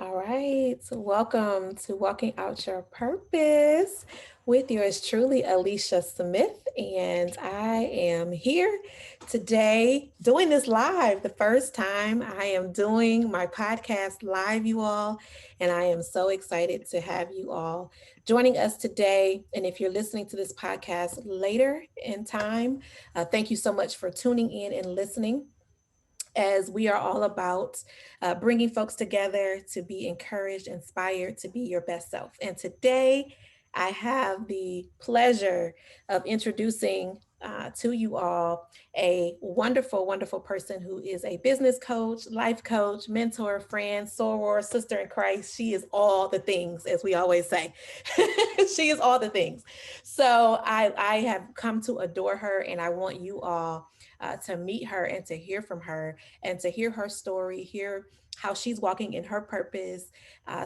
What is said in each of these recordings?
All right, so welcome to Walking Out Your Purpose with yours truly, Alicia Smith. And I am here today doing this live. The first time I am doing my podcast live, you all. And I am so excited to have you all joining us today. And if you're listening to this podcast later in time, thank you so much for tuning in and listening as we are all about bringing folks together to be encouraged, inspired to be your best self. And today, I have the pleasure of introducing to you all a wonderful, wonderful person who is a business coach, life coach, mentor, friend, soror, sister in Christ. She is all the things, as we always say. She is all the things. So I have come to adore her, and I want you all to meet her and to hear from her and to hear her story, hear how she's walking in her purpose.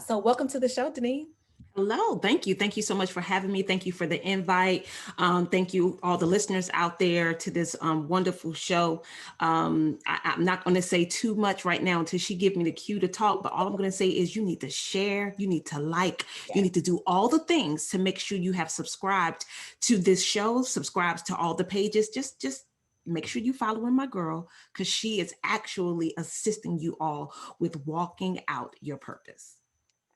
So, welcome to the show, Dineen. Hello, thank you. Thank you so much for having me. Thank you for the invite. Thank you, all the listeners out there, to this wonderful show. I'm not going to say too much right now until she gives me the cue to talk, but all I'm going to say is you need to share, you need to like, you Yes. need to do all the things to make sure you have subscribed to this show, subscribes to all the pages. Just make sure you following my girl, because she is actually assisting you all with walking out your purpose.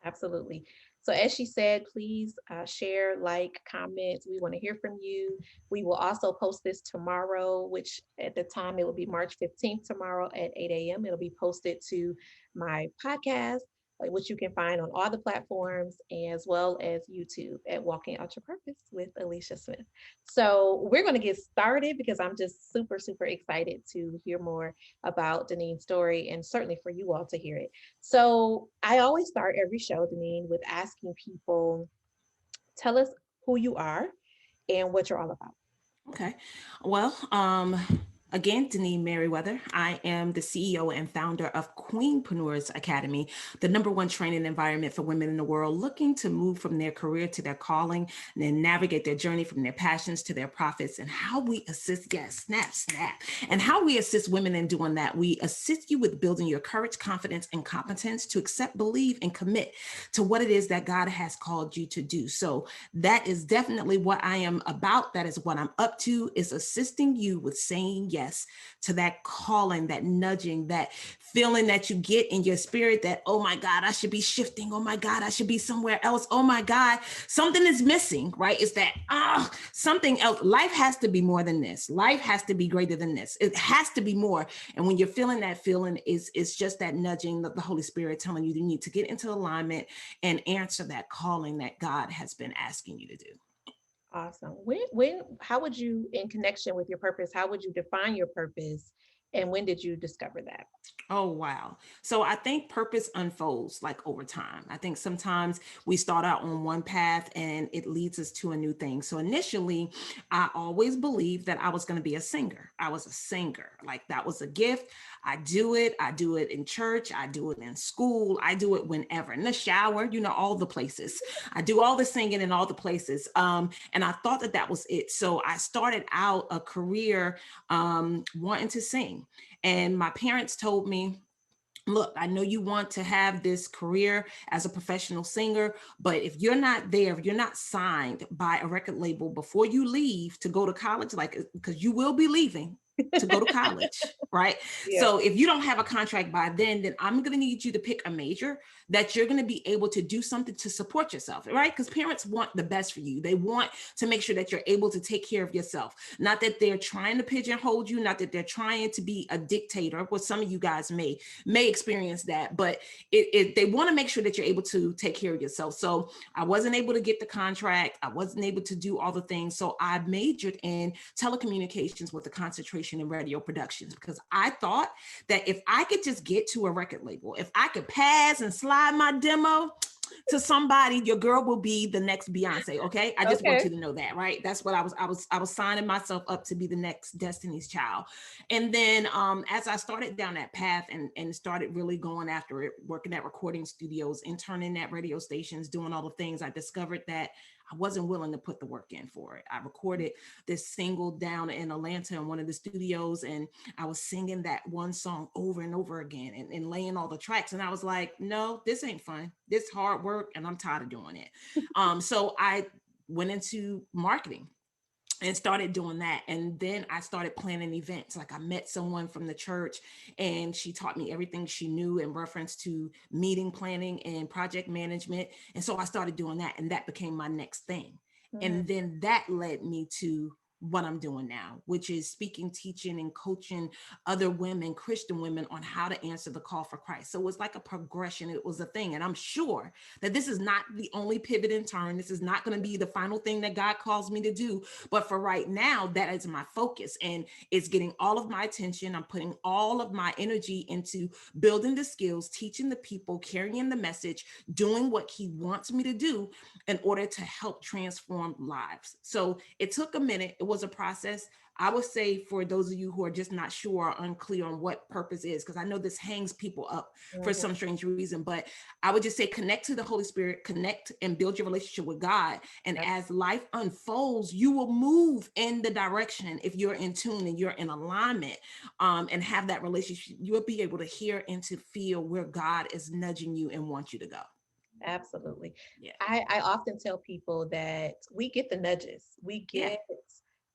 Absolutely. So, as she said, please share, like, comment. We want to hear from you. We will also post this tomorrow, which at the time it will be March 15th tomorrow at 8 a.m. It'll be posted to my podcast, which you can find on all the platforms, as well as YouTube at Walking Out Your Purpose with Alicia Smith. So, we're going to get started because I'm just super, super excited to hear more about Dineen's story and certainly for you all to hear it. So I always start every show, Dineen, with asking people, tell us who you are and what you're all about. Okay. Well, again, Dineen Merriweather. I am the CEO and founder of Queenpreneurs Academy, the number one training environment for women in the world looking to move from their career to their calling and then navigate their journey from their passions to their profits, and how we assist, yes, snap, snap, and how we assist women in doing that. We assist you with building your courage, confidence, and competence to accept, believe, and commit to what it is that God has called you to do. So that is definitely what I am about. That is what I'm up to, is assisting you with saying yes to that calling, that nudging, that feeling that you get in your spirit that, oh my God, I should be shifting. Oh my God, I should be somewhere else. Oh my God, something is missing, right? It's that, something else. Life has to be more than this. Life has to be greater than this. It has to be more. And when you're feeling that feeling, is just that nudging of the Holy Spirit telling you need to get into alignment and answer that calling that God has been asking you to do. Awesome. How would you, in connection with your purpose, how would you define your purpose? And when did you discover that? Oh, wow. So I think purpose unfolds like over time. I think sometimes we start out on one path and it leads us to a new thing. So initially, I always believed that I was going to be a singer. I was a singer. Like that was a gift. I do it. I do it in church. I do it in school. I do it whenever, in the shower, all the places. I do all the singing in all the places. And I thought that that was it. So I started out a career wanting to sing. And my parents told me, look, I know you want to have this career as a professional singer, but if you're not there, if you're not signed by a record label before you leave to go to college, like, because you will be leaving to go to college, right? Yeah. So if you don't have a contract by then I'm going to need you to pick a major that you're going to be able to do something to support yourself, right? Because parents want the best for you. They want to make sure that you're able to take care of yourself. Not that they're trying to pigeonhole you, not that they're trying to be a dictator. What some of you guys may experience that, but they want to make sure that you're able to take care of yourself. So I wasn't able to get the contract. I wasn't able to do all the things. So I majored in telecommunications with a concentration in radio productions, because I thought that if I could just get to a record label, if I could pass and slide my demo to somebody, your girl will be the next Beyonce. Okay. I just want Okay. you to know that, right? That's what I was signing myself up to be the next Destiny's Child. And then as I started down that path and started really going after it, working at recording studios, interning at radio stations, doing all the things, I discovered that I wasn't willing to put the work in for it. I recorded this single down in Atlanta in one of the studios, and I was singing that one song over and over again and laying all the tracks. And I was like, no, this ain't fun. This hard work, and I'm tired of doing it. So I went into marketing and started doing that. And then I started planning events. Like I met someone from the church, and she taught me everything she knew in reference to meeting planning and project management. And so I started doing that, and that became my next thing. Mm. And then that led me to what I'm doing now, which is speaking, teaching, and coaching other women, Christian women, on how to answer the call for Christ. So it was like a progression. It was a thing. And I'm sure that this is not the only pivot and turn. This is not going to be the final thing that God calls me to do. But for right now, that is my focus, and it's getting all of my attention. I'm putting all of my energy into building the skills, teaching the people, carrying the message, doing what he wants me to do in order to help transform lives. So it took a minute. It was a process. I would say, for those of you who are just not sure or unclear on what purpose is, because I know this hangs people up for Mhm. some strange reason, but I would just say connect to the Holy Spirit, connect and build your relationship with God. And Yep. as life unfolds, you will move in the direction, if you're in tune and you're in alignment, and have that relationship, you'll be able to hear and to feel where God is nudging you and wants you to go. Absolutely. Yeah. I often tell people that we get the nudges. We Yeah. get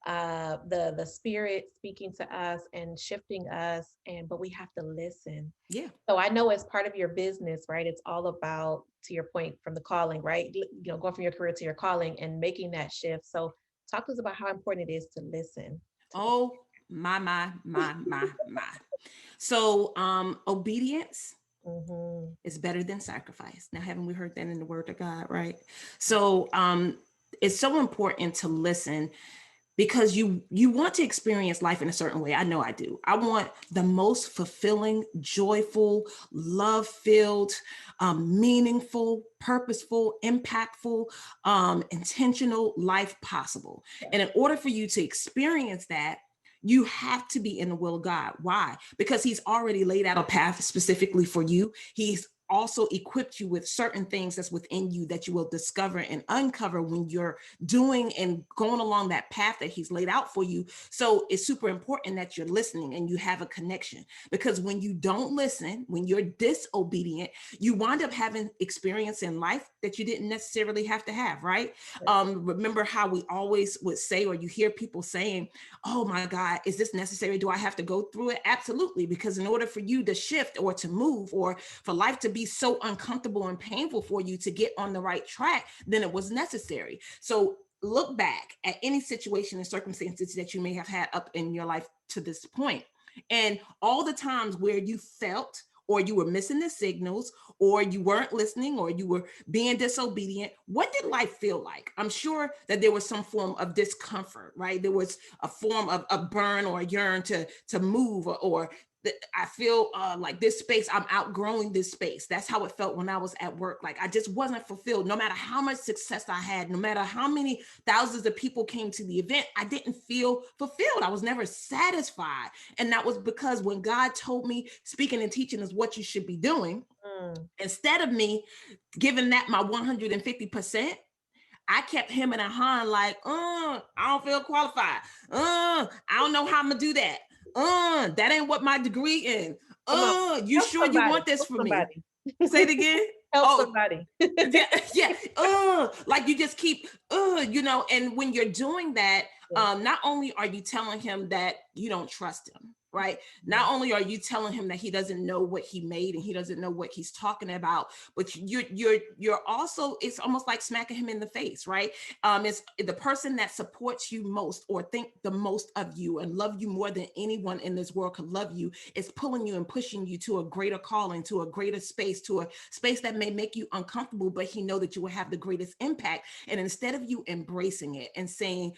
the spirit speaking to us and shifting us, and but we have to listen. Yeah. So I know as part of your business, right, it's all about, to your point, from the calling, right? Going from your career to your calling and making that shift. So talk to us about how important it is to listen. To Oh, my. So, obedience Mhm. is better than sacrifice. Now, haven't we heard that in the word of God, right? So, it's so important to listen, because you want to experience life in a certain way. I know I do. I want the most fulfilling, joyful, love filled, meaningful, purposeful, impactful, intentional life possible. Yeah. And in order for you to experience that, you have to be in the will of God. Why? Because he's already laid out a path specifically for you. He's also equipped you with certain things that's within you that you will discover and uncover when you're doing and going along that path that he's laid out for you. So it's super important that you're listening and you have a connection, because when you don't listen, when you're disobedient, you wind up having experience in life that you didn't necessarily have to have, right? Remember how we always would say, or you hear people saying, oh my God, is this necessary? Do I have to go through it? Absolutely. Because in order for you to shift or to move, or for life to be so uncomfortable and painful for you to get on the right track, then it was necessary. So look back at any situation and circumstances that you may have had up in your life to this point, and all the times where you felt, or you were missing the signals, or you weren't listening, or you were being disobedient. What did life feel like? I'm sure that there was some form of discomfort, right? There was a form of a burn or a yearn to move, or I feel like this space, I'm outgrowing this space. That's how it felt when I was at work. Like I just wasn't fulfilled. No matter how much success I had, no matter how many thousands of people came to the event, I didn't feel fulfilled. I was never satisfied. And that was because when God told me speaking and teaching is what you should be doing, Mm. instead of me giving that my 150%, I kept him and hawing like, I don't feel qualified. I don't know how I'm gonna do that. That ain't what my degree in. Come on, You help sure you somebody. want this Help for me? somebody. Say it again. Help Oh, somebody. yeah, yeah. Like you just keep, and when you're doing that, Yeah. not only are you telling him that you don't trust him, right? Mhm. Not only are you telling him that he doesn't know what he made and he doesn't know what he's talking about, but you're also, it's almost like smacking him in the face, right? It's the person that supports you most, or think the most of you and love you more than anyone in this world could love you, is pulling you and pushing you to a greater calling, to a greater space, to a space that may make you uncomfortable, but he know that you will have the greatest impact. And instead of you embracing it and saying,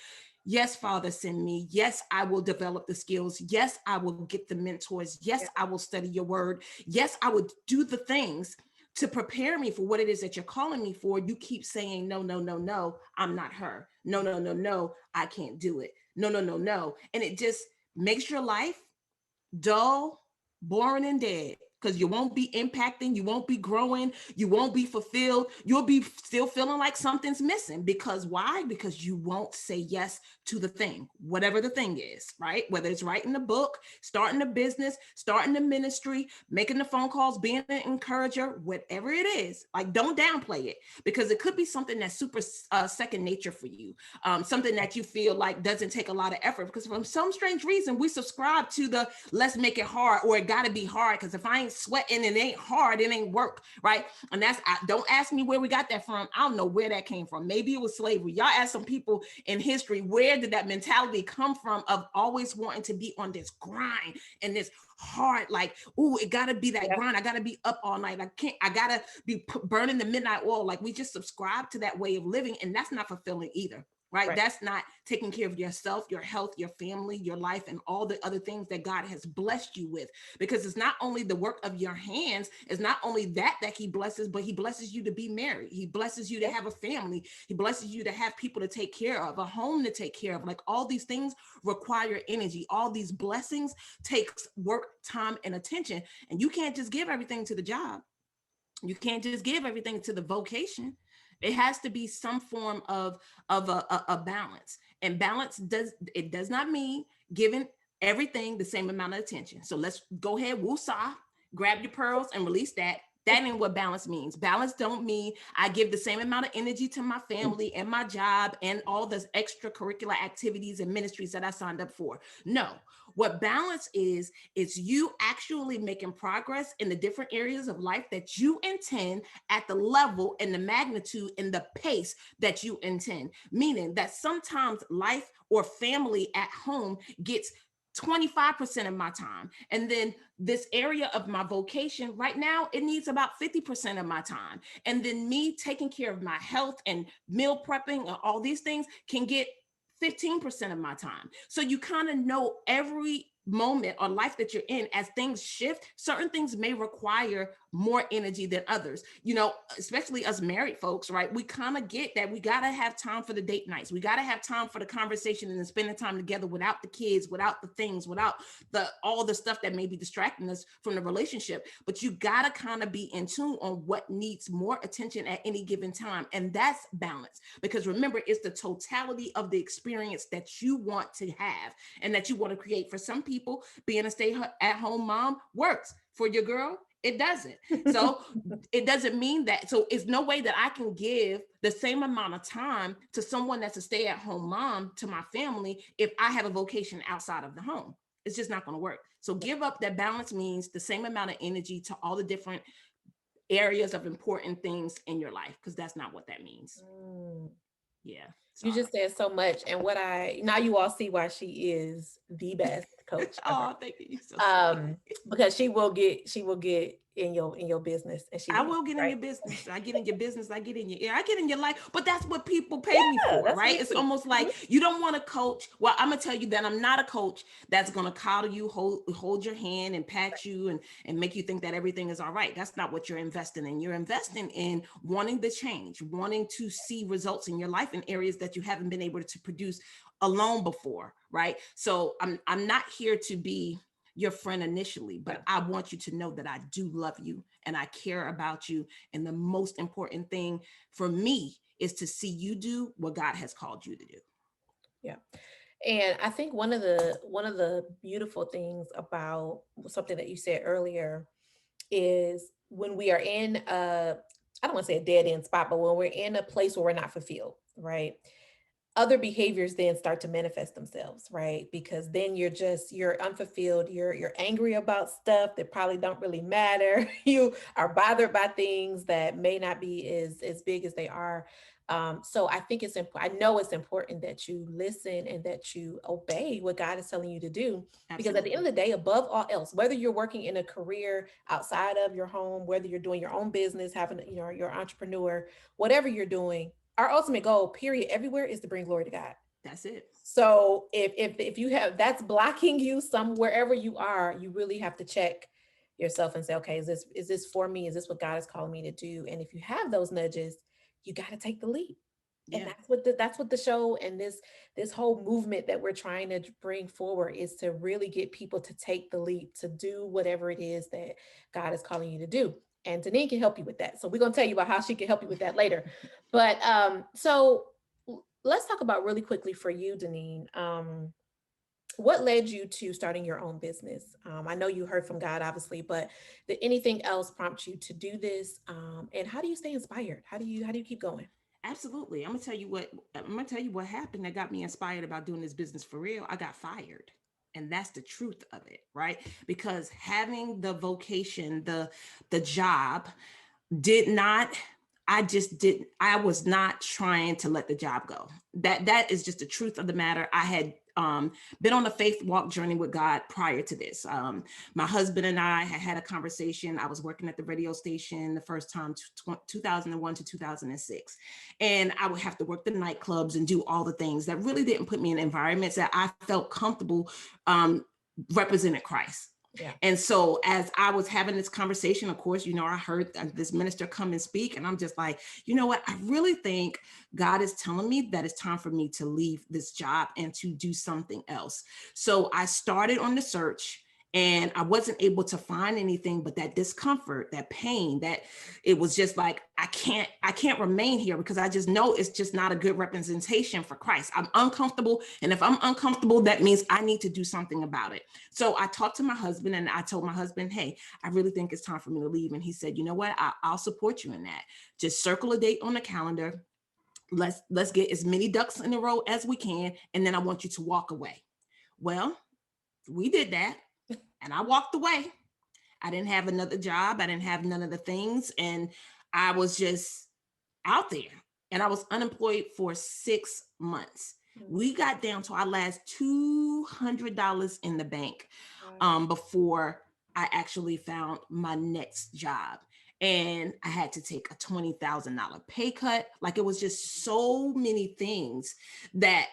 yes, Father, send me. Yes, I will develop the skills. Yes, I will get the mentors. Yes, Yeah. I will study your word. Yes, I would do the things to prepare me for what it is that you're calling me for. You keep saying, no, no, no, no, I'm not her. No, no, no, no, I can't do it. No, no, no, no. And it just makes your life dull, boring, and dead, because you won't be impacting, you won't be growing, you won't be fulfilled. You'll be still feeling like something's missing. Because why? Because you won't say yes to the thing, whatever the thing is, right? Whether it's writing a book, starting a business, starting a ministry, making the phone calls, being an encourager, whatever it is, like don't downplay it, because it could be something that's super second nature for you, something that you feel like doesn't take a lot of effort. Because from some strange reason, we subscribe to the let's make it hard, or it got to be hard, because if I ain't sweating and it ain't hard, it ain't work, right? And don't ask me where we got that from. I don't know where that came from. Maybe it was slavery. Y'all ask some people in history, where did that mentality come from of always wanting to be on this grind and this hard, like, ooh, it gotta be that grind. I gotta be up all night. I gotta be burning the midnight oil. Like, we just subscribe to that way of living, and that's not fulfilling either. Right? That's not taking care of yourself, your health, your family, your life, and all the other things that God has blessed you with. Because it's not only the work of your hands, it's not only that he blesses, but he blesses you to be married. He blesses you to have a family. He blesses you to have people to take care of, a home to take care of. Like, all these things require energy. All these blessings takes work, time, and attention. And you can't just give everything to the job. You can't just give everything to the vocation. It has to be some form of a balance. And balance does not mean giving everything the same amount of attention. So let's go ahead, woosah, grab your pearls and release that. That ain't what balance means. Balance don't mean I give the same amount of energy to my family and my job and all the extracurricular activities and ministries that I signed up for. No, what balance is you actually making progress in the different areas of life that you intend, at the level and the magnitude and the pace that you intend. Meaning that sometimes life or family at home gets 25% of my time. And then this area of my vocation right now, it needs about 50% of my time. And then me taking care of my health and meal prepping and all these things can get 15% of my time. So you kind of know every moment or life that you're in, as things shift, certain things may require more energy than others. You know, especially us married folks, right? We kind of get that we got to have time for the date nights. We got to have time for the conversation and spending time together without the kids, without the things, without all the stuff that may be distracting us from the relationship. But you got to kind of be in tune on what needs more attention at any given time. And that's balance. Because remember, it's the totality of the experience that you want to have and that you want to create. For some people, being a stay-at-home mom works. For your girl, it doesn't. So it doesn't mean that. So it's no way that I can give the same amount of time to someone that's a stay-at-home mom to my family if I have a vocation outside of the home. It's just not going to work. So give up. That balance means the same amount of energy to all the different areas of important things in your life, because that's not what that means. Yeah. You just said so much. And now you all see why she is the best coach ever. Oh, thank you. So because she will get in your business, and I will get in your business. I get in your business. I get in your ear. I get in your life. But that's what people pay me for, right? It's almost like you don't want to coach. Well, I'm gonna tell you that I'm not a coach that's gonna coddle you, hold your hand and pat you and make you think that everything is all right. That's not what you're investing in. You're investing in wanting the change, wanting to see results in your life in areas that you haven't been able to produce alone before, right? So I'm not here to be your friend initially, but I want you to know that I do love you and I care about you. And the most important thing for me is to see you do what God has called you to do. Yeah. And I think one of the beautiful things about something that you said earlier is when we are in I don't want to say a dead end spot, but when we're in a place where we're not fulfilled, right? Other behaviors then start to manifest themselves, right? Because then you're unfulfilled, you're angry about stuff that probably don't really matter. You are bothered by things that may not be as big as they are. So I think it's important. I know it's important that you listen and that you obey what God is telling you to do. Absolutely. Because at the end of the day, above all else, whether you're working in a career outside of your home, whether you're doing your own business, having, you're an entrepreneur, whatever you're doing, our ultimate goal, period, everywhere, is to bring glory to God. That's it. So if you have that's blocking you wherever you are, you really have to check yourself and say, okay, is this for me? Is this what God is calling me to do? And if you have those nudges, you got to take the leap. And Yeah. that's what the show and this whole movement that we're trying to bring forward is to really get people to take the leap to do whatever it is that God is calling you to do. And Dineen can help you with that. So we're gonna tell you about how she can help you with that later. But let's talk about really quickly for you, Dineen. What led you to starting your own business? I know you heard from God, obviously, but did anything else prompt you to do this? And how do you stay inspired? How do you keep going? Absolutely. I'm gonna tell you what happened that got me inspired about doing this business for real. I got fired. And that's the truth of it, right? Because having the vocation, the job did not I just didn't I was not trying to let the job go. That is just the truth of the matter. I had been on a faith walk journey with God prior to this. My husband and I had a conversation. I was working at the radio station the first time, 2001 to 2006. And I would have to work the nightclubs and do all the things that really didn't put me in environments that I felt comfortable representing Christ. Yeah. And so as I was having this conversation, of course, I heard this minister come and speak, and I'm just like, you know what? I really think God is telling me that it's time for me to leave this job and to do something else. So I started on the search, and I wasn't able to find anything, but that discomfort, that pain, that it was just like, I can't remain here because I just know it's just not a good representation for Christ. I'm uncomfortable. And if I'm uncomfortable, that means I need to do something about it. So I talked to my husband, and I told my husband, hey, I really think it's time for me to leave. And he said, you know what? I'll support you in that. Just circle a date on the calendar. Let's get as many ducks in a row as we can. And then I want you to walk away. Well, we did that, and I walked away. I didn't have another job. I didn't have none of the things. And I was just out there, and I was unemployed for 6 months. We got down to our last $200 in the bank Wow. before I actually found my next job. And I had to take a $20,000 pay cut. Like, it was just so many things that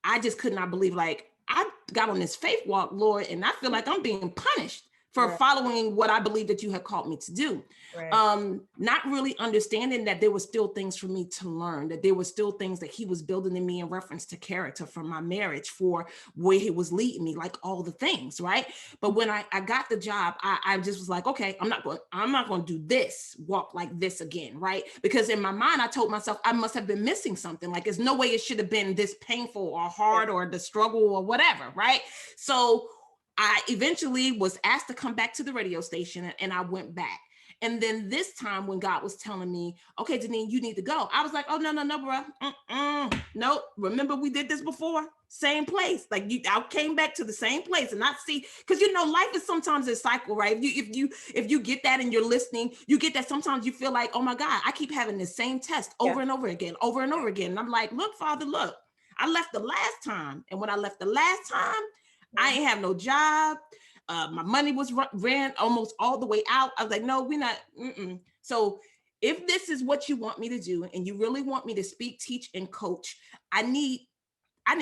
I just could not believe. Like, I got on this faith walk, Lord, and I feel like I'm being punished for Right. following what I believe that you had called me to do. Right. Not really understanding that there were still things for me to learn, that there were still things that he was building in me in reference to character, for my marriage, for where he was leading me, like all the things, right? But when I got the job, I just was like, okay, I'm not going to do this walk like this again, right? Because in my mind, I told myself I must have been missing something. Like, there's no way it should have been this painful or hard or the struggle or whatever, right? So I eventually was asked to come back to the radio station, and I went back. And then this time, when God was telling me, okay, Dineen, you need to go, I was like, oh, no, bro. Nope. Remember, we did this before? Same place. Like, I came back to the same place, and I see, because life is sometimes a cycle, right? If you get that and you're listening, you get that sometimes you feel like, oh my God, I keep having the same test over Yeah. and over again, over and over again. And I'm like, look, Father, look, I left the last time. And when I left the last time, I ain't have no job. My money was ran almost all the way out. I was like, no, we're not. So if this is what you want me to do, and you really want me to speak, teach, and coach, I need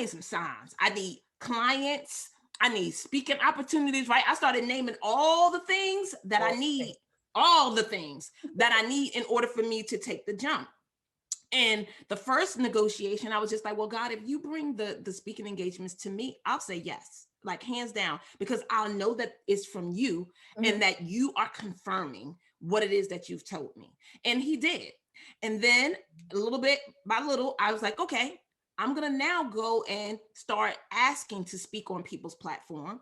some signs. I need clients. I need speaking opportunities, right? I started naming all the things that I need, all the things that I need in order for me to take the jump. And the first negotiation, I was just like, well, God, if you bring the speaking engagements to me, I'll say yes, like hands down, because I'll know that it's from you and that you are confirming what it is that you've told me. And he did. And then a little bit by little, I was like, okay, I'm going to now go and start asking to speak on people's platform.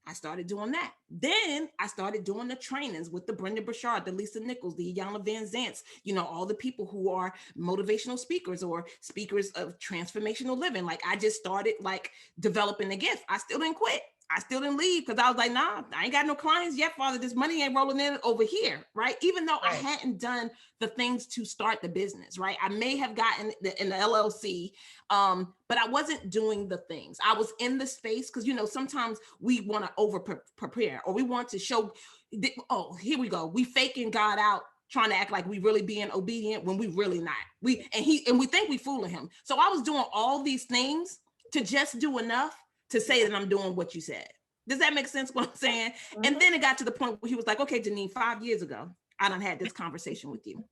I started doing that. Then I started doing the trainings with the Brenda Burchard, the Lisa Nichols, the Iyanla Van Zants, all the people who are motivational speakers or speakers of transformational living. Like, I just started like developing the gift. I still didn't quit. I still didn't leave because I was like, nah, I ain't got no clients yet, Father. This money ain't rolling in over here, right? Even though I hadn't done the things to start the business, right? I may have gotten in the LLC, but I wasn't doing the things. I was in the space because, sometimes we want to over prepare, or we want to show, here we go. We faking God out, trying to act like we really being obedient when we really not. We think we fooling him. So I was doing all these things to just do enough to say that I'm doing what you said. Does that make sense what I'm saying? And then it got to the point where he was like, okay, Dineen, 5 years ago, I done had this conversation with you.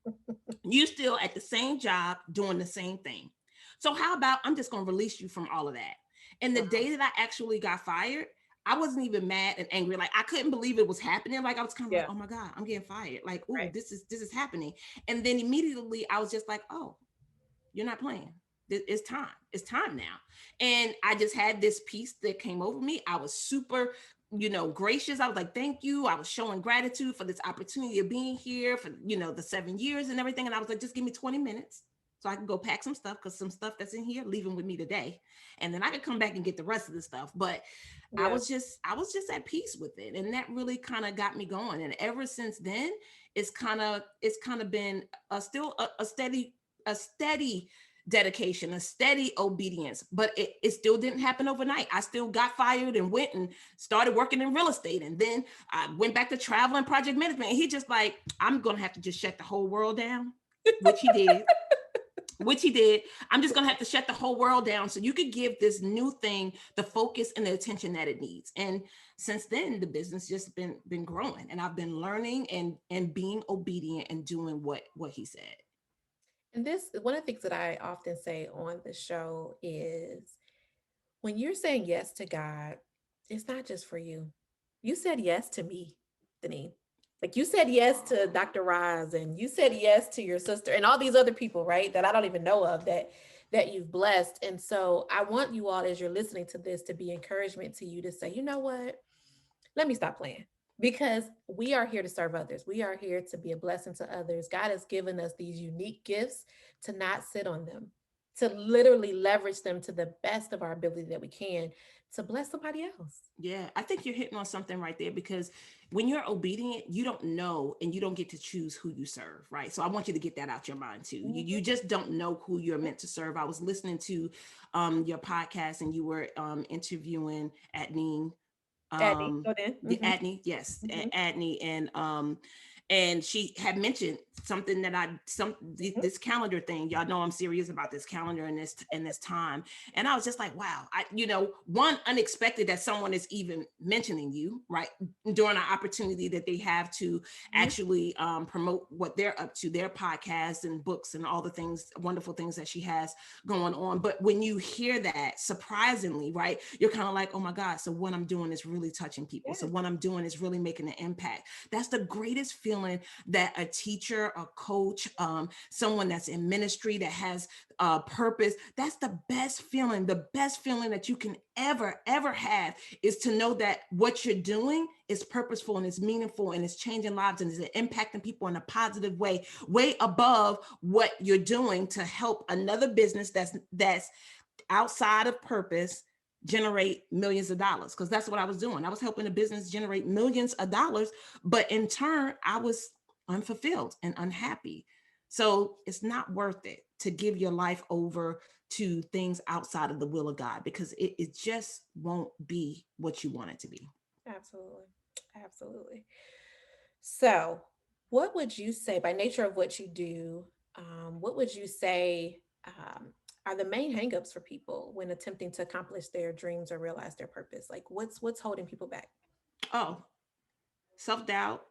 You still at the same job doing the same thing. So how about I'm just going to release you from all of that. And the Wow. day that I actually got fired, I wasn't even mad and angry. Like I couldn't believe it was happening. Like I was kind of like, Yeah. oh my God, I'm getting fired. Like, oh, Right. this is happening. And then immediately I was just like, oh, you're not playing. It's time. It's time now. And I just had this peace that came over me. I was super, gracious. I was like, thank you. I was showing gratitude for this opportunity of being here for, the 7 years and everything. And I was like, just give me 20 minutes so I can go pack some stuff, because some stuff that's in here, leaving with me today. And then I could come back and get the rest of the stuff. But Yeah. I was just at peace with it. And that really kind of got me going. And ever since then, it's kind of been a steady dedication, a steady obedience, but it still didn't happen overnight. I still got fired and went and started working in real estate. And then I went back to travel and project management. And he just like, I'm going to have to just shut the whole world down, which he did. I'm just going to have to shut the whole world down so you could give this new thing the focus and the attention that it needs. And since then, the business just been growing, and I've been learning and being obedient and doing what he said. And this, one of the things that I often say on the show is when you're saying yes to God, it's not just for you. You said yes to me, Dineen. Like you said yes to Dr. Roz, and you said yes to your sister and all these other people, right? That I don't even know of that you've blessed. And so I want you all, as you're listening to this, to be encouragement to you to say, you know what? Let me stop playing, because we are here to serve others. We are here to be a blessing to others. God has given us these unique gifts to not sit on them, to literally leverage them to the best of our ability that we can to bless somebody else. Yeah, I think you're hitting on something right there, because when you're obedient, you don't know and you don't get to choose who you serve, right? So I want you to get that out your mind too. You Mhm. just don't know who you're meant to serve. I was listening to your podcast, and you were interviewing Adneen, Addy, um go then. the Adney, yes, Hmm. Adney, and she had mentioned something that Hmm. this calendar thing. Y'all know I'm serious about this calendar and this time. And I was just like, wow, one, unexpected that someone is even mentioning you, right, during an opportunity that they have to Hmm. actually promote what they're up to, their podcasts and books and all the things, wonderful things that she has going on. But when you hear that, surprisingly, right, you're kind of like, oh my God, so what I'm doing is really touching people. So Yes. what I'm doing is really making an impact. That's the greatest feeling that a teacher, a coach, someone that's in ministry that has purpose, that's the best feeling. The best feeling that you can ever have is to know that what you're doing is purposeful and it's meaningful and it's changing lives and is impacting people in a positive way above what you're doing to help another business that's outside of purpose generate millions of dollars, because that's what I was doing. I was helping a business generate millions of dollars, but in turn I was unfulfilled and unhappy. So it's not worth it to give your life over to things outside of the will of God, because it just won't be what you want it to be. Absolutely. Absolutely. So, what would you say, by nature of what you do, what would you say are the main hangups for people when attempting to accomplish their dreams or realize their purpose? Like, what's holding people back? Oh, self-doubt,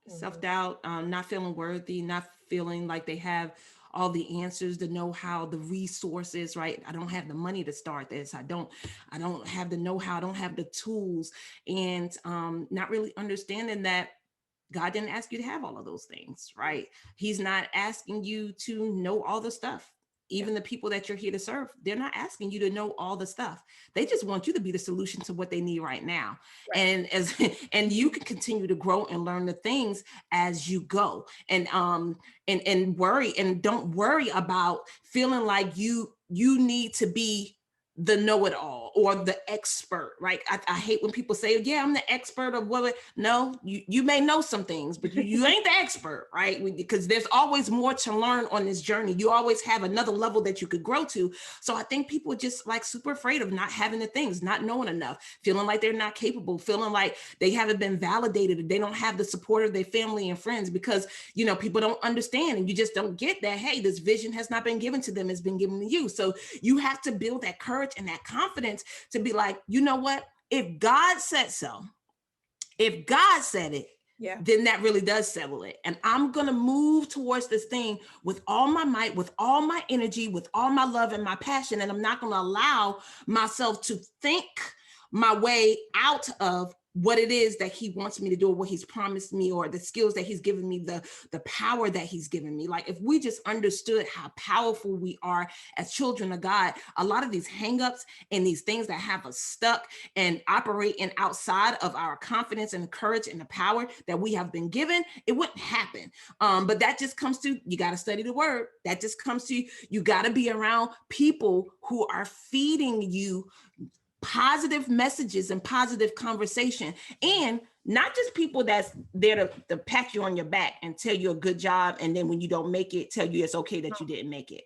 Hmm. not feeling worthy, not feeling like they have all the answers, the know-how, the resources, right? I don't have the money to start this. I don't have the know-how, I don't have the tools. And not really understanding that God didn't ask you to have all of those things, right? He's not asking you to know all the stuff. Yeah. Even the people that you're here to serve, they're not asking you to know all the stuff. They just want you to be the solution to what they need right now. Right. And as and you can continue to grow and learn the things as you go. And worry, and don't worry about feeling like you need to be the know-it-all or the expert, right? I hate when people say, yeah, I'm the expert of what. No, you may know some things, but you ain't the expert, right? Because there's always more to learn on this journey. You always have another level that you could grow to. So I think people are just like super afraid of not having the things, not knowing enough, feeling like they're not capable, feeling like they haven't been validated, they don't have the support of their family and friends, because people don't understand, and you just don't get that, hey, this vision has not been given to them, it's been given to you. So you have to build that courage and that confidence to be like, you know what, if God said so, if God said it, Yeah. then that really does settle it. And I'm going to move towards this thing with all my might, with all my energy, with all my love and my passion. And I'm not going to allow myself to think my way out of what it is that he wants me to do, or what he's promised me, or the skills that he's given me, the power that he's given me. Like, if we just understood how powerful we are as children of God, a lot of these hangups and these things that have us stuck and operating outside of our confidence and the courage and the power that we have been given, it wouldn't happen. But that just comes to, you got to study the word. That just comes to, you got to be around people who are feeding you positive messages and positive conversation, and not just people that's there to pat you on your back and tell you a good job, and then when you don't make it, tell you it's okay that you didn't make it.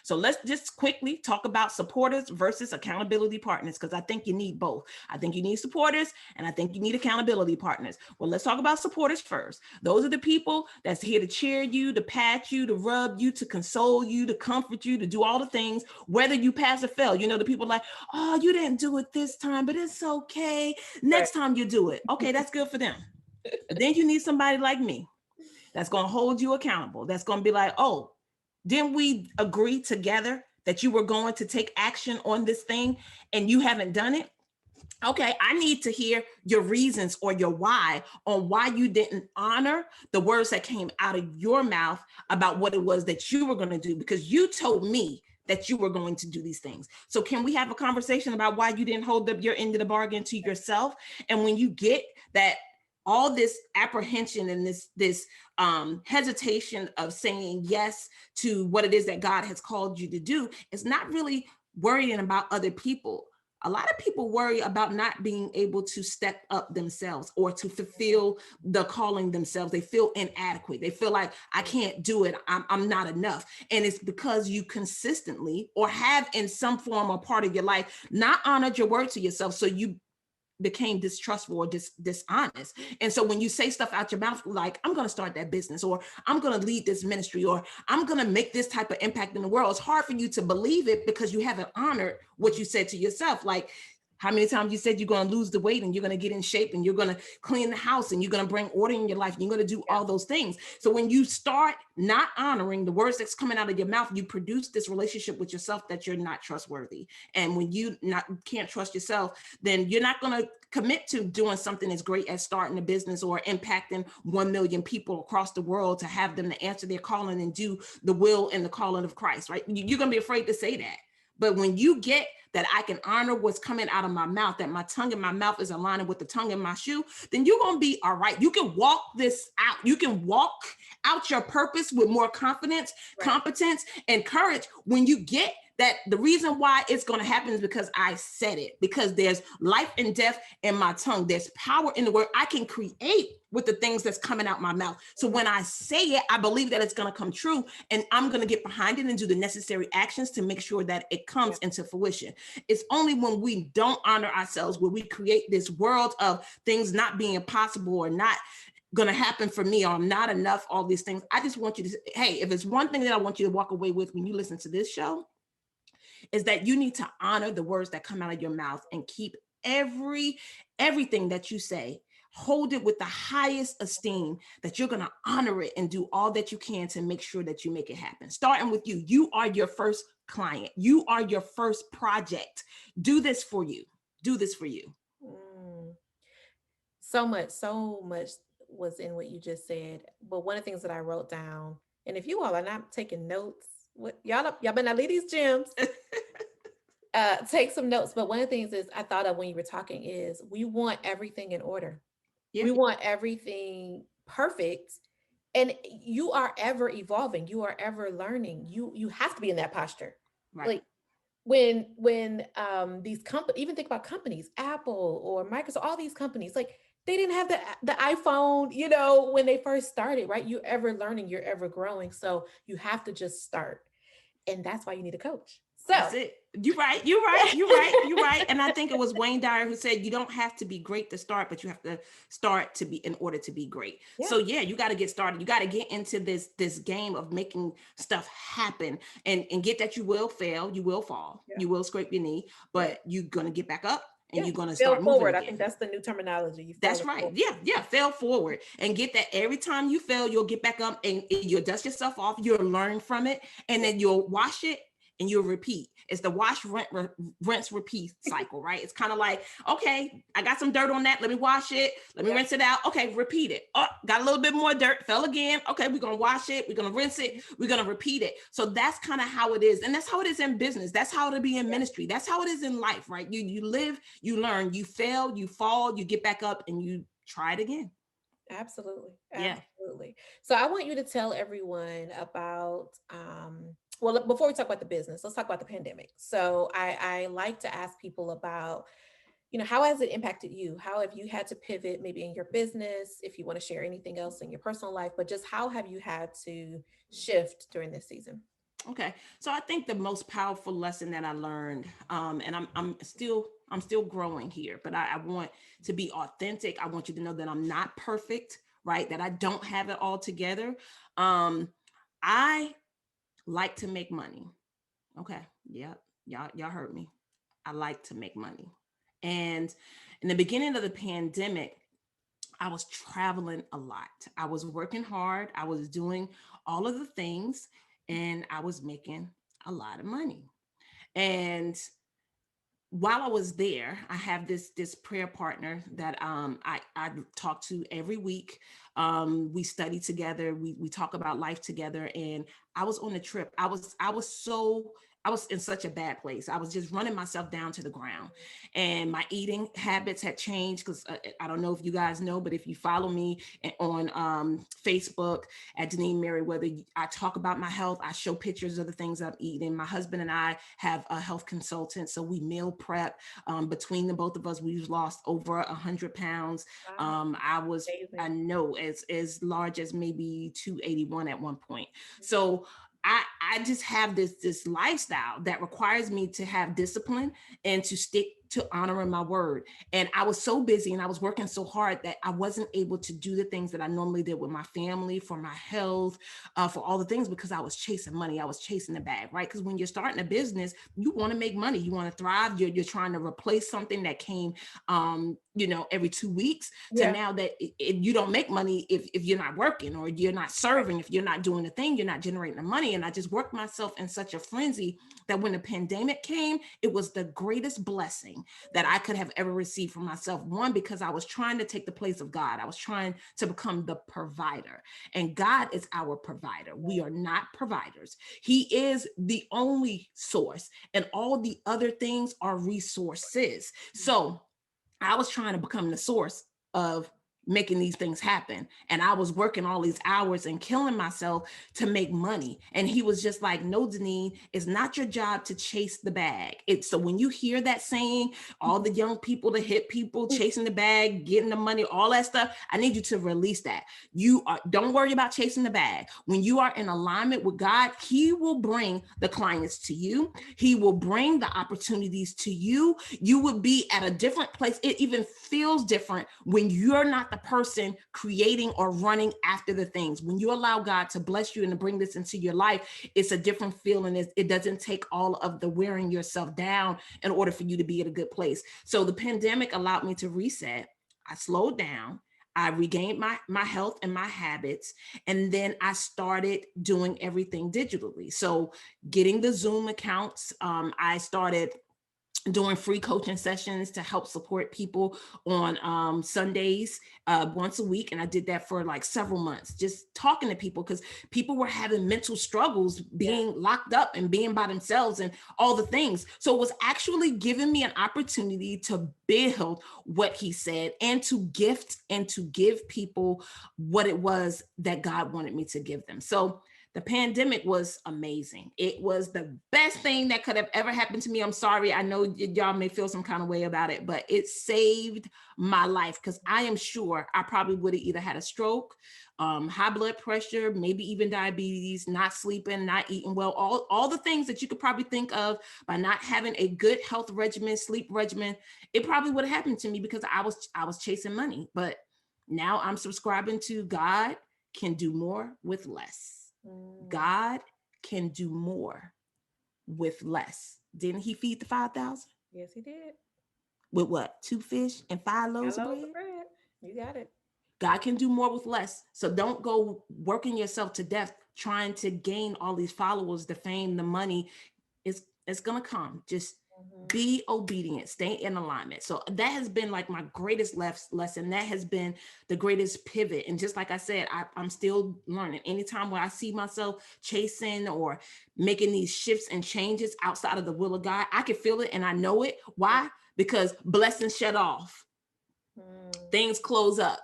So let's just quickly talk about supporters versus accountability partners, because I think you need both. I think you need supporters, and I think you need accountability partners. Well, let's talk about supporters first. Those are the people that's here to cheer you, to pat you, to rub you, to console you, to comfort you, to do all the things, whether you pass or fail. You know, the people like, oh, you didn't do it this time, but it's okay. Next time you do it. Okay, that's good for them. But then you need somebody like me that's going to hold you accountable. That's going to be like, oh, didn't we agree together that you were going to take action on this thing and you haven't done it? Okay, I need to hear your reasons or your why on why you didn't honor the words that came out of your mouth about what it was that you were going to do, because you told me that you were going to do these things. So can we have a conversation about why you didn't hold up your end of the bargain to yourself? And when you get that, all this apprehension and this hesitation of saying yes to what it is that God has called you to do, it's not really worrying about other people. A lot of people worry about not being able to step up themselves or to fulfill the calling themselves. They feel inadequate. They feel like, I can't do it. I'm not enough. And it's because you consistently, or have in some form or part of your life, not honored your word to yourself. So you became distrustful or dishonest. And so when you say stuff out your mouth, like, I'm going to start that business, or I'm going to lead this ministry, or I'm going to make this type of impact in the world, it's hard for you to believe it because you haven't honored what you said to yourself. Like, how many times you said you're going to lose the weight and you're going to get in shape and you're going to clean the house and you're going to bring order in your life and you're going to do all those things. So when you start not honoring the words that's coming out of your mouth, you produce this relationship with yourself that you're not trustworthy. And when you can't trust yourself, then you're not going to commit to doing something as great as starting a business or impacting 1 million people across the world, to have them to answer their calling and do the will and the calling of Christ, right? You're going to be afraid to say that. But when you get that I can honor what's coming out of my mouth, that my tongue in my mouth is aligning with the tongue in my shoe, then you're going to be all right. You can walk this out. You can walk out your purpose with more confidence, competence, and courage when you get that. The reason why it's going to happen is because I said it, because there's life and death in my tongue. There's power in the word. I can create with the things that's coming out my mouth. So when I say it, I believe that it's going to come true, and I'm going to get behind it and do the necessary actions to make sure that it comes into fruition. It's only when we don't honor ourselves, where we create this world of things not being possible or not going to happen for me, or I'm not enough, all these things. I just want you to say, hey, if it's one thing that I want you to walk away with when you listen to this show, is that you need to honor the words that come out of your mouth and keep everything that you say, hold it with the highest esteem, that you're going to honor it and do all that you can to make sure that you make it happen. Starting with you. You are your first client. You are your first project. Do this for you. Do this for you. So much was in what you just said. But one of the things that I wrote down, and if you all are not taking notes, y'all better not leave these gems. Take some notes. But one of the things is I thought of when you were talking is, we want everything in order. Yeah. We want everything perfect. And you are ever evolving. You are ever learning. You have to be in that posture. Right. Like, when these companies, even think about companies, Apple or Microsoft, all these companies, like, they didn't have the iPhone, when they first started, right? You're ever learning, you're ever growing. So you have to just start. And that's why you need a coach. So that's it. You're right. And I think it was Wayne Dyer who said, you don't have to be great to start, but you have to start to be, in order to be great. Yeah. So yeah, you got to get started. You got to get into this game of making stuff happen, and get that you will fail, you will fall, you will scrape your knee, but you're going to get back up. and you're going to Fail start moving forward. I again. think that's the new terminology. You fail That's right. forward. Yeah. Fail forward and get that every time you fail, you'll get back up and you'll dust yourself off. You'll learn from it and Yeah. then you'll wash it and you'll repeat. It's the rinse, repeat cycle, right? It's kind of like, okay, I got some dirt on that. Let me wash it. Let me rinse it out. Okay, repeat it. Oh, got a little bit more dirt, fell again. Okay, we're going to wash it. We're going to rinse it. We're going to repeat it. So that's kind of how it is. And that's how it is in business. That's how it'll be in ministry. That's how it is in life, right? You live, you learn, you fail, you fall, you get back up and you try it again. Absolutely. Yeah. Absolutely. So I want you to tell everyone about well, before we talk about the business, let's talk about the pandemic. So I like to ask people about, how has it impacted you? How have you had to pivot maybe in your business, if you want to share anything else in your personal life, but just how have you had to shift during this season? Okay, so I think the most powerful lesson that I learned, and I'm still growing here, but I want to be authentic. I want you to know that I'm not perfect, right? That I don't have it all together. I like to make money. Okay, yeah, y'all heard me. I like to make money, and in the beginning of the pandemic, I was traveling a lot. I was working hard. I was doing all of the things, and I was making a lot of money. And while I was there, I have this prayer partner that I talk to every week. We study together. We talk about life together. And I was on a trip. I was in such a bad place. I was just running myself down to the ground, and my eating habits had changed because I don't know if you guys know, but if you follow me on Facebook at Dineen Merriweather, I talk about my health. I show pictures of the things I'm eating. My husband and I have a health consultant, so we meal prep. Between the both of us, we've lost over 100 pounds. Wow. I Amazing. know as large as maybe 281 at one point. So I just have this lifestyle that requires me to have discipline and to stick to honoring my word. And I was so busy and I was working so hard that I wasn't able to do the things that I normally did with my family, for my health, for all the things, because I was chasing money. I was chasing the bag, right? Because when you're starting a business, you want to make money, you want to thrive. You're trying to replace something that came, every 2 weeks, to Yeah. now that you don't make money if you're not working or you're not Right. serving, if you're not doing the thing, you're not generating the money. And I just worked myself in such a frenzy that when the pandemic came, it was the greatest blessing that I could have ever received for myself. One, because I was trying to take the place of God. I was trying to become the provider, and God is our provider. We are not providers. He is the only source, and all the other things are resources. So I was trying to become the source of making these things happen. And I was working all these hours and killing myself to make money. And he was just like, no, Dineen, it's not your job to chase the bag. It's so when you hear that saying, all the young people, the hip people chasing the bag, getting the money, all that stuff, I need you to release that. Don't worry about chasing the bag. When you are in alignment with God, he will bring the clients to you. He will bring the opportunities to you. You would be at a different place. It even feels different when you're not the person creating or running after the things. When you allow God to bless you and to bring this into your life, it's a different feeling. It doesn't take all of the wearing yourself down in order for you to be at a good place. So the pandemic allowed me to reset. I slowed down. I regained my health and my habits. And then I started doing everything digitally. So getting the Zoom accounts, I started doing free coaching sessions to help support people on Sundays once a week. And I did that for like several months, just talking to people because people were having mental struggles Yeah. being locked up and being by themselves and all the things. So it was actually giving me an opportunity to build what he said and to gift and to give people what it was that God wanted me to give them. So the pandemic was amazing. It was the best thing that could have ever happened to me. I'm sorry. I know y'all may feel some kind of way about it, but it saved my life because I am sure I probably would have either had a stroke, high blood pressure, maybe even diabetes, not sleeping, not eating well, all the things that you could probably think of by not having a good health regimen, sleep regimen. It probably would have happened to me because I was chasing money. But now I'm subscribing to God can do more with less. Mm. God can do more with less. Didn't he feed the 5,000? Yes, he did. with what? 2 fish and 5 loaves Got of loaves bread? of bread. You got it. God can do more with less. So don't go working yourself to death trying to gain all these followers, the fame, the money. It's gonna come. Just Mhm. be obedient, stay in alignment. So that has been like my greatest lesson. That has been the greatest pivot. And just like I said, I'm still learning. Anytime where I see myself chasing or making these shifts and changes outside of the will of God, I can feel it and I know it. Why? Because blessings shut off, Mm. things close up,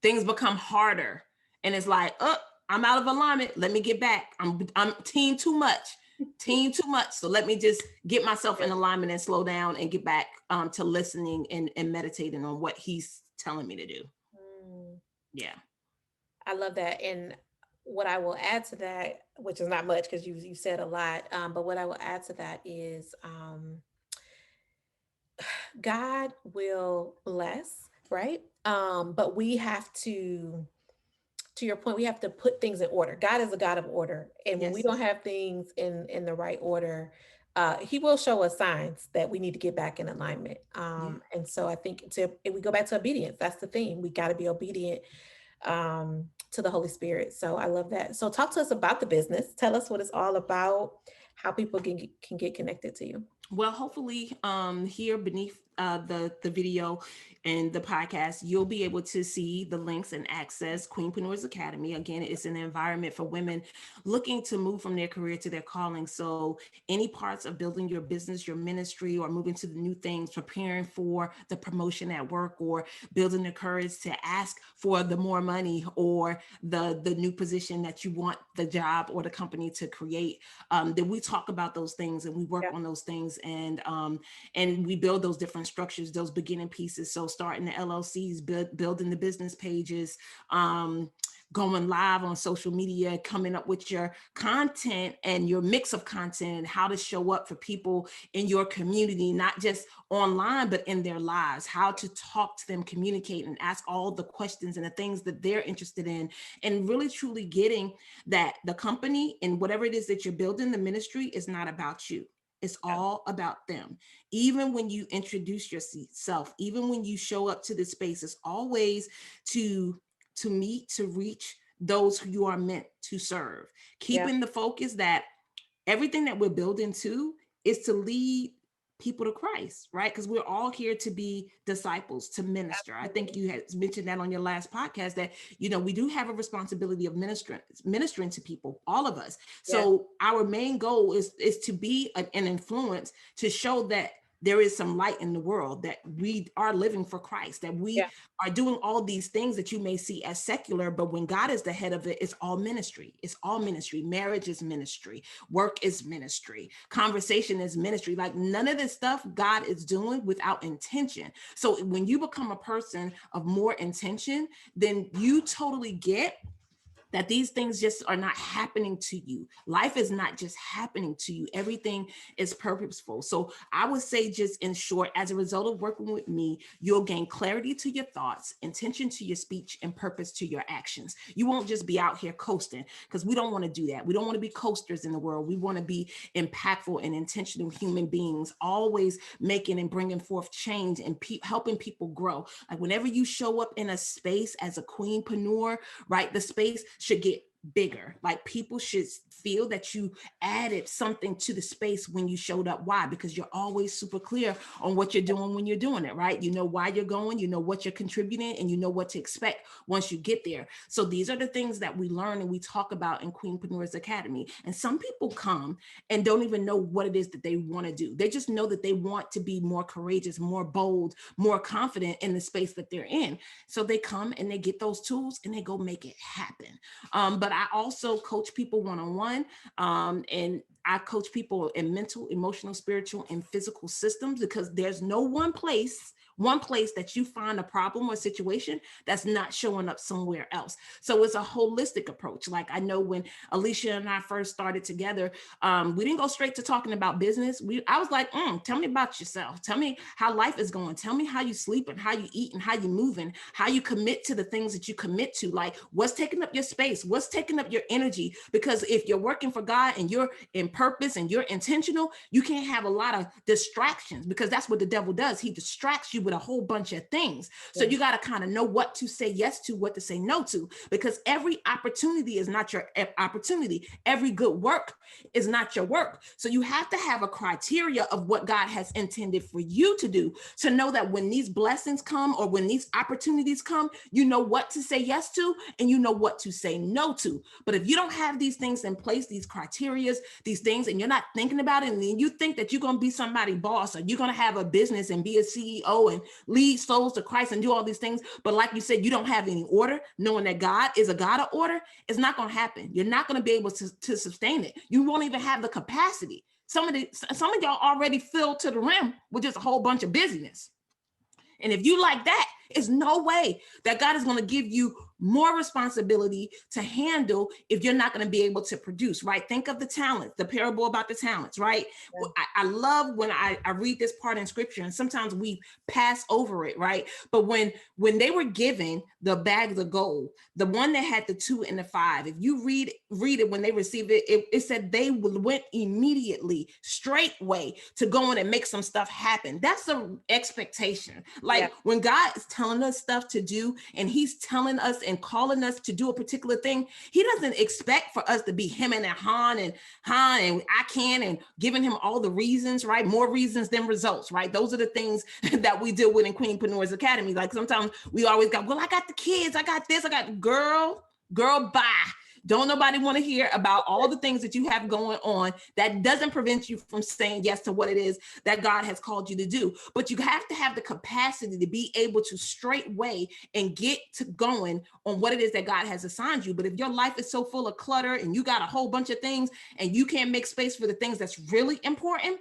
things become harder, and it's like, oh, I'm out of alignment, let me get back. I'm team too much, so let me just get myself Yeah. in alignment and slow down and get back to listening and meditating on what he's telling me to do. Mm. Yeah. I love that. And what I will add to that, which is not much because you said a lot, but what I will add to that is God will bless, right? But we have to your point, we have to put things in order. God is a God of order, and when we Yes. don't have things in the right order, He will show us signs that we need to get back in alignment. Yeah. And so I think if we go back to obedience, that's the theme. We got to be obedient to the Holy Spirit. So I love that. So talk to us about the business. Tell us what it's all about, how people can get connected to you. Well, hopefully, here beneath the video and the podcast, you'll be able to see the links and access Queenpreneurs Academy. Again, it's an environment for women looking to move from their career to their calling. So, any parts of building your business, your ministry, or moving to the new things, preparing for the promotion at work, or building the courage to ask for the more money or the new position that you want the job or the company to create. That we talk about those things and we work Yeah. on those things, and we build those different structures, those beginning pieces. So starting the LLCs, building the business pages, going live on social media, coming up with your content and your mix of content and how to show up for people in your community, not just online, but in their lives, how to talk to them, communicate, and ask all the questions and the things that they're interested in, and really truly getting that the company and whatever it is that you're building, the ministry is not about you. It's Yeah. all about them. Even when you introduce yourself, even when you show up to this space, it's always to meet, to reach those who you are meant to serve. Yeah. Keeping the focus that everything that we're building to is to lead people to Christ, right? Because we're all here to be disciples, to minister. I think Absolutely. you had mentioned that on your last podcast that, we do have a responsibility of ministering to people, all of us. Yeah. So our main goal is to be an influence, to show that there is some light in the world, that we are living for Christ, that we Yeah. are doing all these things that you may see as secular, but when God is the head of it, it's all ministry. It's all ministry. Marriage is ministry. Work is ministry. Conversation is ministry. Like none of this stuff God is doing without intention. So when you become a person of more intention, then you totally get that these things just are not happening to you. Life is not just happening to you. Everything is purposeful. So I would say, just in short, as a result of working with me, you'll gain clarity to your thoughts, intention to your speech, and purpose to your actions. You won't just be out here coasting, because we don't want to do that. We don't want to be coasters in the world. We want to be impactful and intentional human beings, always making and bringing forth change and helping people grow. Like whenever you show up in a space as a queenpreneur, right, the space should get bigger. Like people should feel that you added something to the space when you showed up. Why? Because you're always super clear on what you're doing when you're doing it, right? You know why you're going, you know what you're contributing, and you know what to expect once you get there. So these are the things that we learn and we talk about in Queenpreneurs Academy. And some people come and don't even know what it is that they want to do. They just know that they want to be more courageous, more bold, more confident in the space that they're in. So they come and they get those tools and they go make it happen. But I also coach people one-on-one, and I coach people in mental, emotional, spiritual, and physical systems, because there's no one place one place that you find a problem or situation that's not showing up somewhere else. So it's a holistic approach. Like I know when Alicia and I first started together, we didn't go straight to talking about business. I was like, tell me about yourself. Tell me how life is going. Tell me how you sleep and how you eat and how you move and how you commit to the things that you commit to. Like what's taking up your space? What's taking up your energy? Because if you're working for God and you're in purpose and you're intentional, you can't have a lot of distractions, because that's what the devil does. He distracts you with a whole bunch of things. So you got to kind of know what to say yes to, what to say no to, because every opportunity is not your opportunity. Every good work is not your work. So you have to have a criteria of what God has intended for you to do, to know that when these blessings come or when these opportunities come, you know what to say yes to and you know what to say no to. But if you don't have these things in place, these criterias, these things, and you're not thinking about it, and then you think that you're going to be somebody's boss, or you're going to have a business and be a CEO and lead souls to Christ and do all these things, but like you said, you don't have any order, knowing that God is a God of order, it's not going to happen. You're not going to be able to sustain it. You won't even have the capacity. Some of y'all already filled to the rim with just a whole bunch of busyness. And if you like that, it's no way that God is going to give you more responsibility to handle if you're not going to be able to produce, right? Think of the talents, the parable about the talents, right? Yeah. I love when I read this part in scripture, and sometimes we pass over it, right? But when they were given the bags of gold, the one that had the 2 and the 5, if you read it when they received it, it said they went immediately, straightway to go in and make some stuff happen. That's an expectation. Like when God is telling us stuff to do, and he's telling us and calling us to do a particular thing, he doesn't expect for us to be him and Han and I can, and giving him all the reasons, right? More reasons than results, right? Those are the things that we deal with in Queenpreneurs Academy. Like sometimes we always got, well, I got the kids, I got this, I got girl, bye. Don't nobody want to hear about all the things that you have going on. That doesn't prevent you from saying yes to what it is that God has called you to do. But you have to have the capacity to be able to straightway and get to going on what it is that God has assigned you. But if your life is so full of clutter and you got a whole bunch of things and you can't make space for the things that's really important,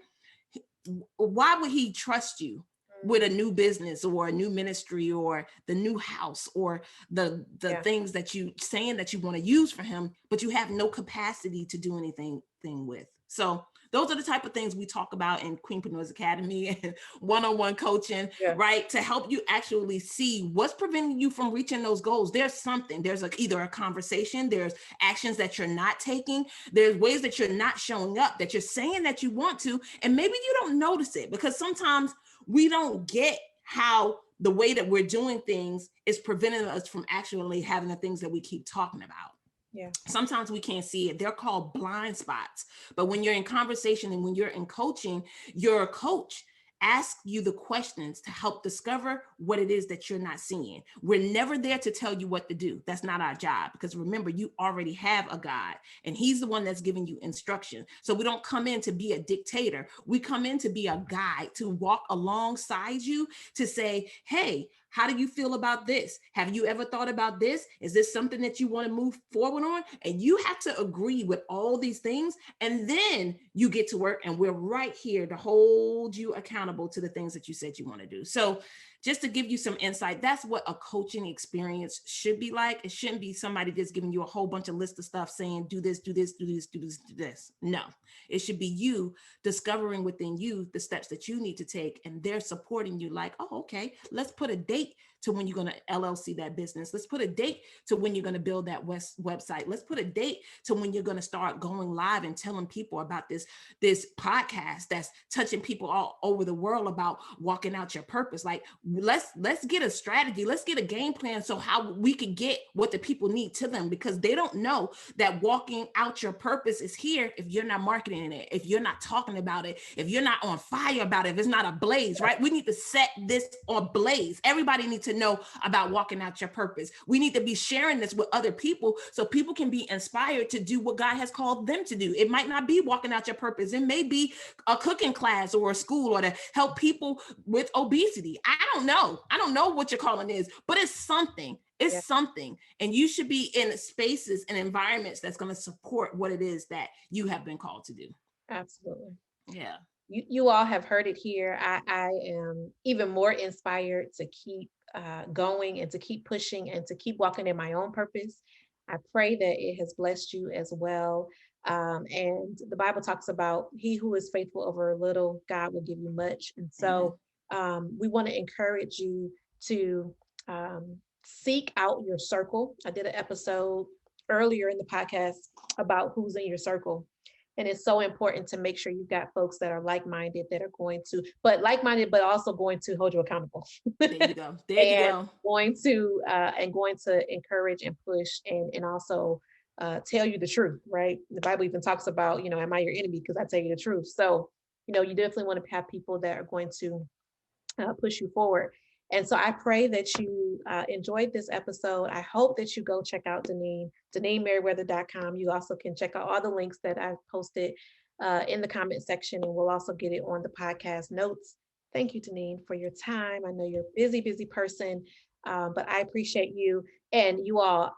why would he trust you with a new business or a new ministry or the new house or the things that you saying that you want to use for him, but you have no capacity to do anything with? So those are the type of things we talk about in Queenpreneurs Academy and one-on-one coaching, right? To help you actually see what's preventing you from reaching those goals. There's something, there's either a conversation, there's actions that you're not taking, there's ways that you're not showing up, that you're saying that you want to, and maybe you don't notice it because sometimes we don't get how the way that we're doing things is preventing us from actually having the things that we keep talking about. Yeah. Sometimes we can't see it. They're called blind spots. But when you're in conversation and when you're in coaching, your coach asks you the questions to help discover what it is that you're not seeing. We're never there to tell you what to do. That's not our job, because remember, you already have a God and he's the one that's giving you instruction. So we don't come in to be a dictator. We come in to be a guide, to walk alongside you, to say, hey, how do you feel about this? Have you ever thought about this? Is this something that you want to move forward on? And you have to agree with all these things. And then you get to work, and we're right here to hold you accountable to the things that you said you want to do. So just to give you some insight, that's what a coaching experience should be like. It shouldn't be somebody just giving you a whole bunch of list of stuff saying, do this, do this, do this, do this, do this. No, it should be you discovering within you the steps that you need to take, and they're supporting you like, oh, okay, let's put a date to when you're going to LLC that business. Let's put a date to when you're going to build that website. Let's put a date to when you're going to start going live and telling people about this podcast that's touching people all over the world about walking out your purpose. Like, let's get a strategy. Let's get a game plan so how we can get what the people need to them, because they don't know that walking out your purpose is here if you're not marketing it, if you're not talking about it, if you're not on fire about it, if it's not a blaze, right? We need to set this on blaze. Everybody needs to know about walking out your purpose. We need to be sharing this with other people so people can be inspired to do what God has called them to do. It might not be walking out your purpose. It may be a cooking class or a school, or to help people with obesity. I don't know what your calling is, but it's something. It's something. And you should be in spaces and environments that's going to support what it is that you have been called to do. Absolutely. Yeah. you all have heard it here. I am even more inspired to keep going and to keep pushing and to keep walking in my own purpose. I pray that it has blessed you as well. And the Bible talks about he who is faithful over a little, God will give you much. And Amen. so we want to encourage you to seek out your circle. I did an episode earlier in the podcast about who's in your circle. And it's so important to make sure you've got folks that are like-minded, that are going to, but like-minded, but also going to hold you accountable. There you go. There you And go. going to encourage and push and also tell you the truth, right? The Bible even talks about, am I your enemy because I tell you the truth? So, you definitely want to have people that are going to push you forward. And so I pray that you enjoyed this episode. I hope that you go check out DineenMerriweather.com. You also can check out all the links that I've posted in the comment section, and we'll also get it on the podcast notes. Thank you, Dineen, for your time. I know you're a busy, busy person, but I appreciate you. And you all,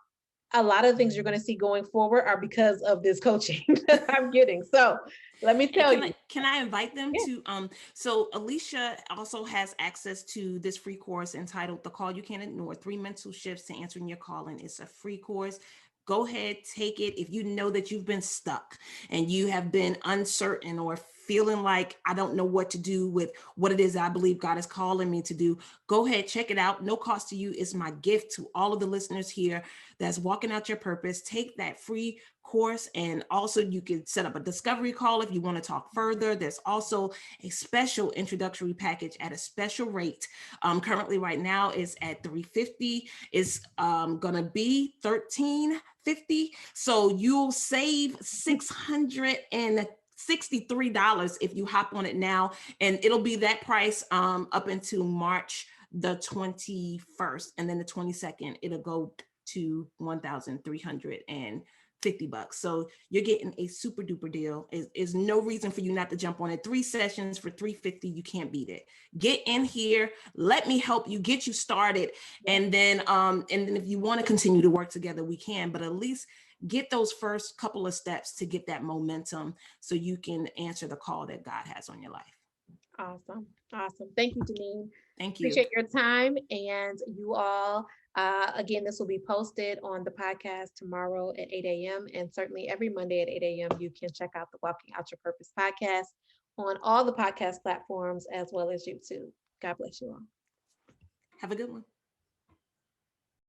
a lot of things you're going to see going forward are because of this coaching that I'm getting. So let me And tell you. can I invite them Yeah. to so Alicia also has access to this free course entitled The Call You Can't Ignore: 3 Mental Shifts to Answering Your Calling. It's a free course. Go ahead, take it. If you know that you've been stuck and you have been uncertain or feeling like I don't know what to do with what it is I believe God is calling me to do, go ahead, check it out. No cost to you. It's my gift to all of the listeners here that's walking out your purpose. Take that free course, and also you can set up a discovery call if you want to talk further. There's also a special introductory package at a special rate. Currently right now is at $350. It's gonna be $1,350, so you'll save $663 if you hop on it now, and it'll be that price up until March the 21st, and then the 22nd it'll go to $1,350. So you're getting a super duper deal. Is no reason for you not to jump on it. 3 sessions for $350. You can't beat it. Get in here. Let me help you get you started. And then if you want to continue to work together, we can, but at least get those first couple of steps to get that momentum so you can answer the call that God has on your life. Awesome. Awesome. Thank you, Dineen. Thank you. Appreciate your time. And you all, again, this will be posted on the podcast tomorrow at 8 a.m. And certainly every Monday at 8 a.m. You can check out the Walking Out Your Purpose podcast on all the podcast platforms as well as YouTube. God bless you all. Have a good one.